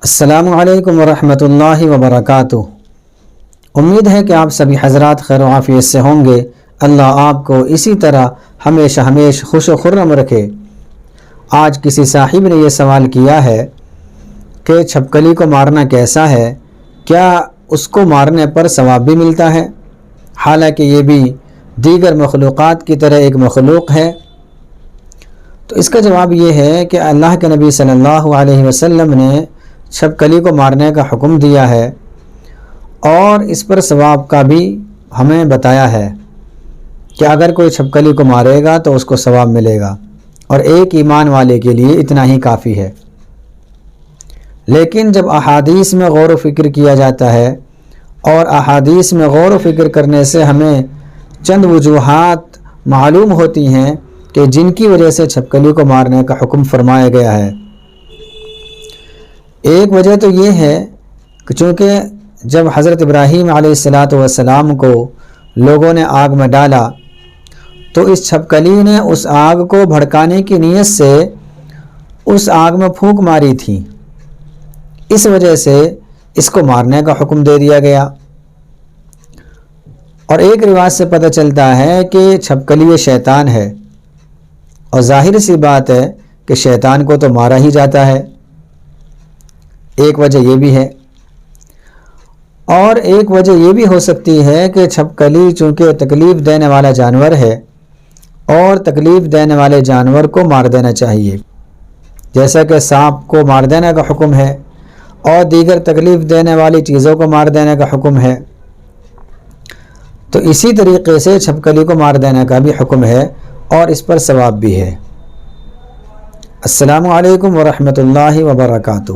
السلام علیکم ورحمۃ اللہ وبرکاتہ۔ امید ہے کہ آپ سبھی حضرات خیر و عافیت سے ہوں گے۔ اللہ آپ کو اسی طرح ہمیشہ خوش و خرم رکھے۔ آج کسی صاحب نے یہ سوال کیا ہے کہ چھپکلی کو مارنا کیسا ہے؟ کیا اس کو مارنے پر ثواب بھی ملتا ہے؟ حالانکہ یہ بھی دیگر مخلوقات کی طرح ایک مخلوق ہے۔ تو اس کا جواب یہ ہے کہ اللہ کے نبی صلی اللہ علیہ وسلم نے چھپکلی کو مارنے کا حکم دیا ہے اور اس پر ثواب کا بھی ہمیں بتایا ہے کہ اگر کوئی چھپکلی کو مارے گا تو اس کو ثواب ملے گا، اور ایک ایمان والے کے لیے اتنا ہی کافی ہے۔ لیکن جب احادیث میں غور و فکر کیا جاتا ہے اور احادیث میں غور و فکر کرنے سے ہمیں چند وجوہات معلوم ہوتی ہیں کہ جن کی وجہ سے چھپکلی کو مارنے کا حکم فرمایا گیا ہے۔ ایک وجہ تو یہ ہے کہ چونکہ جب حضرت ابراہیم علیہ السلام کو لوگوں نے آگ میں ڈالا تو اس چھپکلی نے اس آگ کو بھڑکانے کی نیت سے اس آگ میں پھونک ماری تھی، اس وجہ سے اس کو مارنے کا حکم دے دیا گیا۔ اور ایک روایت سے پتہ چلتا ہے کہ چھپکلی شیطان ہے، اور ظاہر سی بات ہے کہ شیطان کو تو مارا ہی جاتا ہے۔ ایک وجہ یہ بھی ہے، اور ایک وجہ یہ بھی ہو سکتی ہے کہ چھپکلی چونکہ تکلیف دینے والا جانور ہے اور تکلیف دینے والے جانور کو مار دینا چاہیے، جیسا کہ سانپ کو مار دینے کا حکم ہے اور دیگر تکلیف دینے والی چیزوں کو مار دینے کا حکم ہے، تو اسی طریقے سے چھپکلی کو مار دینے کا بھی حکم ہے اور اس پر ثواب بھی ہے۔ السلام علیکم ورحمۃ اللہ وبرکاتہ۔